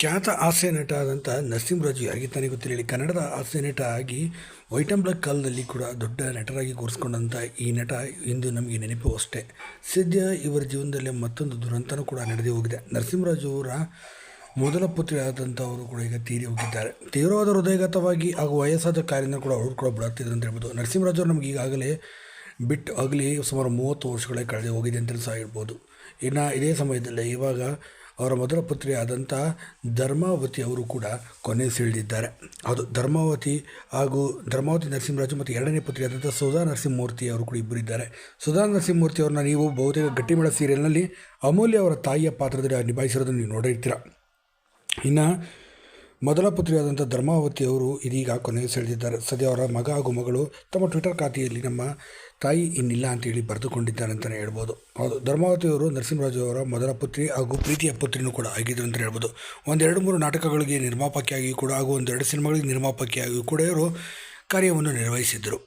ಖ್ಯಾತ ಹಾಸ್ಯ ನಟ ಆದಂಥ ನರಸಿಂಹರಾಜು ಯಾರಿಗೆ ತಾನೇ ಗೊತ್ತಿರಲಿ. ಕನ್ನಡದ ಹಾಸ್ಯ ನಟ ಆಗಿ ವೈಟ್ ಆ್ಯಂಡ್ ಬ್ಲ್ಯಾಕ್ ಕಾಲದಲ್ಲಿ ಕೂಡ ದೊಡ್ಡ ನಟರಾಗಿ ಕೂರಿಸ್ಕೊಂಡಂಥ ಈ ನಟ ಇಂದು ನಮಗೆ ನೆನಪು ಅಷ್ಟೇ. ಸದ್ಯ ಇವರ ಜೀವನದಲ್ಲಿ ಮತ್ತೊಂದು ದುರಂತನೂ ಕೂಡ ನಡೆದೇ ಹೋಗಿದೆ. ನರಸಿಂಹರಾಜು ಅವರ ಮೊದಲ ಪುತ್ರಿ ಆದಂಥವರು ಕೂಡ ಈಗ ತೀರಿ ಹೋಗಿದ್ದಾರೆ. ತೀವ್ರವಾದ ಹೃದಯಘಾತವಾಗಿ ಹಾಗೂ ವಯಸ್ಸಾದ ಕಾಯಿಲೆಯಿಂದ ಕೂಡ ಅವರು ಕೂಡ ಬಿಡುತ್ತಿದ್ರು ಅಂತ ಹೇಳ್ಬೋದು. ನರಸಿಂಹರಾಜು ಅವರು ನಮಗೆ ಈಗಾಗಲೇ ಬಿಟ್ಟು ಆಗಲಿ ಸುಮಾರು 30 ವರ್ಷಗಳೇ ಕಳೆದೇ ಹೋಗಿದೆ ಅಂತ ಸಹ ಹೇಳ್ಬೋದು. ಇನ್ನು ಇದೇ ಸಮಯದಲ್ಲಿ ಇವಾಗ ಅವರ ಮೊದಲ ಪುತ್ರಿ ಆದಂಥ ಧರ್ಮಾವತಿ ಅವರು ಕೂಡ ಕೊನೆಯುಸಿರೆಳೆದಿದ್ದಾರೆ. ಅದು ಧರ್ಮಾವತಿ ನರಸಿಂಹರಾಜು ಮತ್ತು ಎರಡನೇ ಪುತ್ರಿ ಆದಂಥ ಸುಧಾ ನರಸಿಂಹಮೂರ್ತಿ ಅವರು ಕೂಡ ಇಬ್ಬರಿದ್ದಾರೆ. ಸುಧಾ ನರಸಿಂಹಮೂರ್ತಿ ಅವ್ರನ್ನ ನೀವು ಬಹುತೇಕ ಗಟ್ಟಿಮೇಳ ಸೀರಿಯಲ್ನಲ್ಲಿ ಅಮೂಲ್ಯ ಅವರ ತಾಯಿಯ ಪಾತ್ರದಲ್ಲಿ ನಿಭಾಯಿಸಿರೋದನ್ನು ನೀವು ನೋಡಿರ್ತೀರ. ಇನ್ನು ಮೊದಲ ಪುತ್ರಿಯಾದಂಥ ಧರ್ಮಾವತಿ ಅವರು ಇದೀಗ ಕೊನೆಯುಸಿರೆಳೆದಿದ್ದಾರೆ. ಸದ್ಯ ಅವರ ಮಗ ಹಾಗೂ ಮಗಳು ತಮ್ಮ ಟ್ವಿಟರ್ ಖಾತೆಯಲ್ಲಿ ನಮ್ಮ ತಾಯಿ ಇನ್ನಿಲ್ಲ ಅಂತೇಳಿ ಬರೆದುಕೊಂಡಿದ್ದಾರೆ ಅಂತಲೇ ಹೇಳ್ಬೋದು. ಹೌದು, ಧರ್ಮಾವತಿ ಅವರು ನರಸಿಂಹರಾಜು ಅವರ ಮೊದಲ ಪುತ್ರಿ ಹಾಗೂ ಪ್ರೀತಿಯ ಪುತ್ರಿನೂ ಕೂಡ ಆಗಿದ್ರು ಅಂತ ಹೇಳ್ಬೋದು. 1-2-3 ನಾಟಕಗಳಿಗೆ ನಿರ್ಮಾಪಕಿಯಾಗಿ ಕೂಡ ಹಾಗೂ 1-2 ಸಿನಿಮಾಗಳಿಗೆ ನಿರ್ಮಾಪಕಿಯಾಗಿ ಕೂಡ ಇವರು ಕಾರ್ಯವನ್ನು ನಿರ್ವಹಿಸಿದ್ದರು.